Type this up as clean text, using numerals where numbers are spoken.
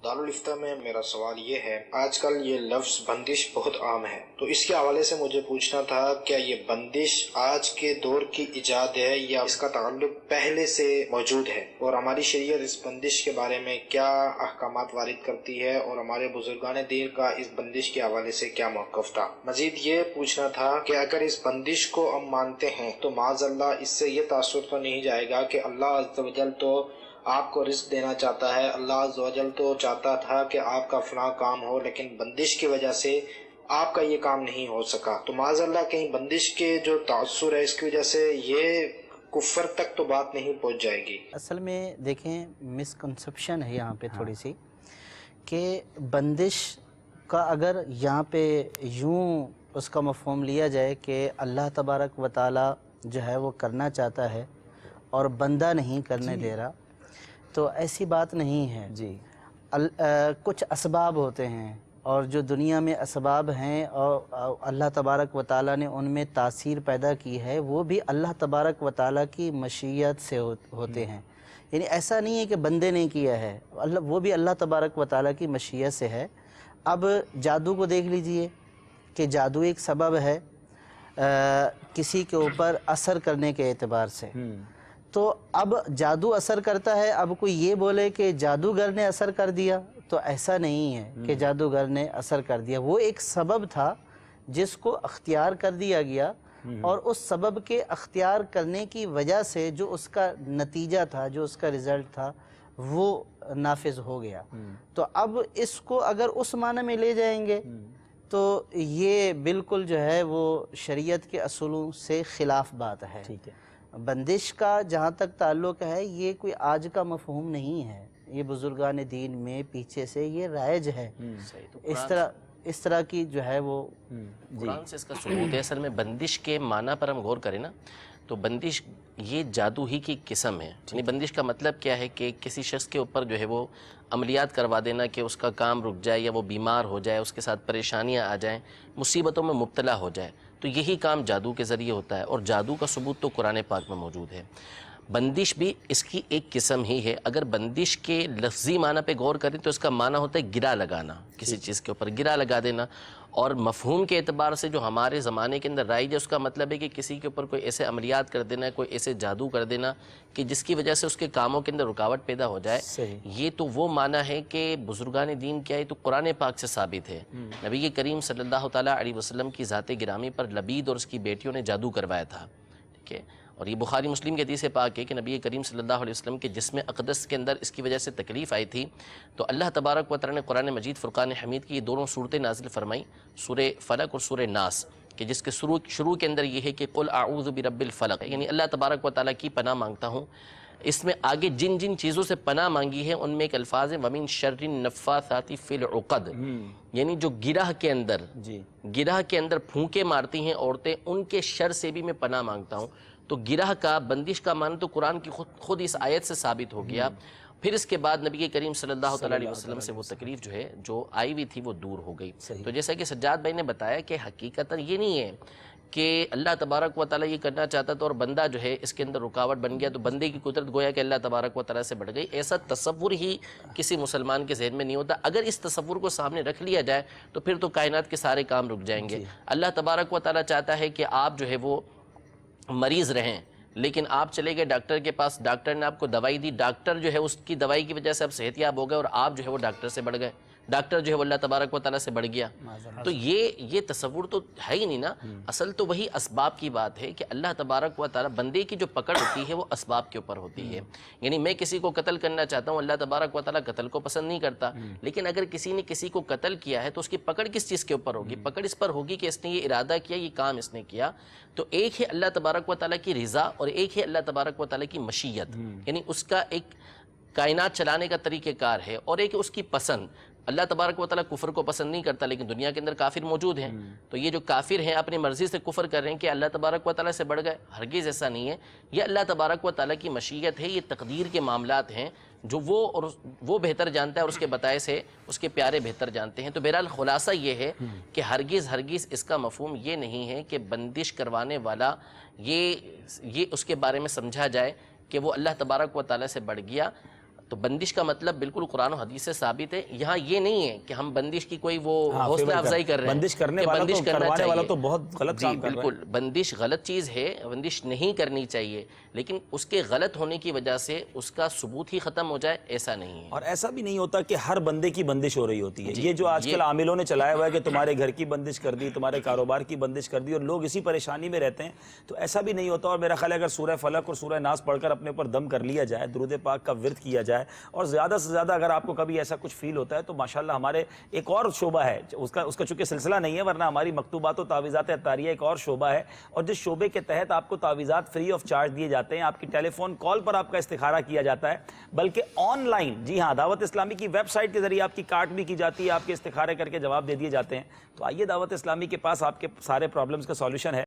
दारुल-इफ्ता में मेरा सवाल ये है, आजकल ये लफ्ज़ बंदिश बहुत आम है, तो इसके हवाले से मुझे पूछना था, क्या ये बंदिश आज के दौर की इजाद है या इसका ताल्लुक पहले से मौजूद है, और हमारी शरीयत इस बंदिश के बारे में क्या अहकामात वारिद करती है और हमारे बुजुर्गान दीन का इस बंदिश के हवाले से क्या मौक़िफ़ था। मज़ीद ये पूछना था कि अगर इस बंदिश को हम मानते हैं तो माज़अल्लाह इससे ये तासुर तो नहीं जाएगा कि अल्लाह अज़्ज़ व जल तो आपको रिस्क देना चाहता है, अल्लाह अज़्ज़ व जल तो चाहता था कि आपका फलां काम हो, लेकिन बंदिश की वजह से आपका ये काम नहीं हो सका, तो माज़अल्लाह कहीं बंदिश के जो तासुर है इसकी वजह से ये कुफ्र तक तो बात नहीं पहुंच जाएगी। असल में देखें, मिसकंसेप्शन है यहाँ पे थोड़ी सी कि बंदिश का अगर यहाँ पे यूँ उसका मफ़हूम लिया जाए कि अल्लाह तबारक व ताला जो है वो करना चाहता है और बंदा नहीं करने दे रहा, तो ऐसी बात नहीं है जी। कुछ असबाब होते हैं और जो दुनिया में असबाब हैं और अल्लाह तबारक व ताला ने उनमें तासीर पैदा की है, वो भी अल्लाह तबारक व ताला की मशीयत से होते हैं। यानी ऐसा नहीं है कि बंदे ने किया है, वो भी अल्लाह तबारक व ताला की मशीयत से है। अब जादू को देख लीजिए कि जादू एक सबब है किसी के ऊपर असर करने के एतबार से, तो अब जादू असर करता है। अब कोई ये बोले कि जादूगर ने असर कर दिया, तो ऐसा नहीं है कि जादूगर ने असर कर दिया, वो एक सबब था जिसको अख्तियार कर दिया गया और उस सबब के अख्तियार करने की वजह से जो उसका नतीजा था, जो उसका रिज़ल्ट था, वो नाफिज हो गया। तो अब इसको अगर उस माने में ले जाएंगे तो ये बिल्कुल जो है वो शरीयत के असूलों से ख़िलाफ़ बात है। ठीक है, बंदिश का जहाँ तक ताल्लुक़ है, ये कोई आज का मफ़हूम नहीं है, ये बुज़ुर्गान दीन में पीछे से ये राइज है। इस तरह की जो है वो कुरान से इसका सबूत है। असल में बंदिश के माना पर हम गौर करें ना, तो बंदिश ये जादू ही की किस्म है। यानी बंदिश का मतलब क्या है कि किसी शख्स के ऊपर जो है वो अमलियात करवा देना कि उसका काम रुक जाए या वो बीमार हो जाए, उसके साथ परेशानियां आ जाएं, मुसीबतों में मुब्तला हो जाए, तो यही काम जादू के ज़रिए होता है और जादू का सबूत तो कुरान पाक में मौजूद है। बंदिश भी इसकी एक किस्म ही है। अगर बंदिश के लफ्ज़ी माना पे गौर करें तो इसका माना होता है गिरा लगाना, किसी चीज़ के ऊपर गिरा लगा देना। और मफ़हूम के एतबार से जो हमारे ज़माने के अंदर राइज है, उसका मतलब है कि किसी के ऊपर कोई ऐसे अमलियात कर देना, कोई ऐसे जादू कर देना कि जिसकी वजह से उसके कामों के अंदर रुकावट पैदा हो जाए। ये तो वो माना है कि बुजुर्गान दीन क्या है, तो कुरान पाक से साबित है। नबी करीम सल्लल्लाहु तआला अलैहि वसल्लम की ज़ाते गिरामी पर लबीद और उसकी बेटियों ने जादू करवाया था। ठीक है, और ये बुखारी मुस्लिम के हदीस पाक है कि नबी करीम सल्लल्लाहु अलैहि वसल्लम के जिस्म अक़दस के अंदर इसकी वजह से तकलीफ़ आई थी, तो अल्लाह तबारक व तआला ने कुरान मजीद फ़ुरक़ान हमीद की ये दोनों सूरतें नाज़िल फरमाई, सूरे फ़लक और सूरे नास, कि जिसके शुरू के अंदर ये है कि कुल आऊज़ु बिरब्बिल फ़लक, यानी अल्लाह तबारक व तआला की पनाह मांगता हूँ। इसमें आगे जिन जिन चीज़ों से पनाह मांगी है उनमें एक अल्फाज है वमिन शर्रिन नफ़्फ़ासाति फ़िल उक़द, यानी जो गिरह के अंदर फूंके मारती हैं औरतें, उनके शर से भी मैं पनाह मांगता हूँ। तो गिरह का, बंदिश का मान तो कुरान की खुद इस आयत से साबित हो गया। फिर इसके बाद नबी करीम सल्लल्लाहु अलैहि वसल्लम से वो तकलीफ जो है जो आई हुई थी वो दूर हो गई। तो जैसा कि सज्जाद भाई ने बताया कि हकीकतन ये नहीं है कि अल्लाह तबारक व तआला ये करना चाहता था और बंदा जो है इसके अंदर रुकावट बन गया, तो बंदे की कुदरत गोया कि अल्लाह तबारक व तआला से बढ़ गई। ऐसा तसव्वुर ही किसी मुसलमान के जहन में नहीं होता। अगर इस तसव्वुर को सामने रख लिया जाए तो फिर तो कायनात के सारे काम रुक जाएंगे। अल्लाह तबारक व तआला चाहता है कि आप जो है वो मरीज़ रहें, लेकिन आप चले गए डॉक्टर के पास, डॉक्टर ने आपको दवाई दी, डॉक्टर जो है उसकी दवाई की वजह से आप सेहतयाब हो गए और आप जो है वो डॉक्टर से बढ़ गए, डॉक्टर जो है वो अल्लाह तबारक व तआला से बढ़ गया। तो ये तसव्वुर तो है ही नहीं ना। असल तो वही असबाब की बात है कि अल्लाह तबारक व तआला, बंदे की जो पकड़ होती है वो असबाब के ऊपर होती है। यानी मैं किसी को कत्ल करना चाहता हूँ, अल्लाह तबारक व तआला कत्ल को पसंद नहीं करता, लेकिन अगर किसी ने किसी को कत्ल किया है तो उसकी पकड़ किस चीज़ के ऊपर होगी? पकड़ इस पर होगी कि इसने ये इरादा किया, ये काम इसने किया। तो एक है अल्लाह तबारक व तआला की रिज़ा और एक है अल्लाह तबारक व तआला की मशीयत, यानी उसका एक कायनात चलाने का तरीक़ेकार है, और एक उसकी पसंद। अल्लाह तबारक व तआला कुफ्र को पसंद नहीं करता, लेकिन दुनिया के अंदर काफिर मौजूद हैं। तो ये जो काफिर हैं अपनी मर्जी से कुफ्र कर रहे हैं कि अल्लाह तबारक व तआला से बढ़ गए, हरगिज़ ऐसा नहीं है। ये अल्लाह तबारक व तआला की मशीयत है, ये तकदीर के मामलात हैं जो वो बेहतर जानता है और उसके बताए से उसके प्यारे बेहतर जानते हैं। तो बहरहाल खुलासा ये है कि हरगिज़ इसका मफहूम ये नहीं है कि बंदिश करवाने वाला ये उसके बारे में समझा जाए कि वो अल्लाह तबारक व तआला से बढ़ गया। تو بندش کا مطلب بالکل قرآن و حدیث سے ثابت ہے. یہاں یہ نہیں ہے کہ ہم بندش کی کوئی وہ حوصلہ افزائی کر رہے ہیں. بندش کرنے والا تو بہت غلط کام کر رہا ہے. بالکل بندش غلط چیز ہے, بندش نہیں کرنی چاہیے, لیکن اس کے غلط ہونے کی وجہ سے اس کا ثبوت ہی ختم ہو جائے, ایسا نہیں ہے. اور ایسا بھی نہیں ہوتا کہ ہر بندے کی بندش ہو رہی ہوتی ہے. یہ جو آج کل عاملوں نے چلایا ہوا ہے کہ تمہارے گھر کی بندش کر دی, تمہارے کاروبار کی بندش کر دی, اور لوگ اسی پریشانی میں رہتے ہیں, تو ایسا بھی نہیں ہوتا. اور میرا خیال ہے اگر سورہ فلق اور سورہ ناس پڑھ کر اپنے اوپر دم کر لیا جائے, درود پاک کا ورد کیا جائے, اور زیادہ سے زیادہ اگر آپ کو کبھی ایسا کچھ فیل ہوتا ہے تو ماشاءاللہ ہمارے ایک اور شعبہ ہے, اس کا چونکہ سلسلہ نہیں ہے, ورنہ ہماری مکتوبات و تعویذات عطاریہ ایک اور شعبہ ہے, اور جس شعبے کے تحت آپ کو تعویذات فری آف چارج دیے جاتے ہیں. آپ کی ٹیلی فون کال پر آپ کا استخارہ کیا جاتا ہے, بلکہ آن لائن, جی ہاں, دعوت اسلامی کی ویب سائٹ کے ذریعے آپ کی کارٹ بھی کی جاتی ہے, آپ کے استخارے کر کے جواب دے دیے جاتے ہیں. تو آئیے دعوت اسلامی کے پاس آپ کے سارے پرابلمز کا سولوشن ہے.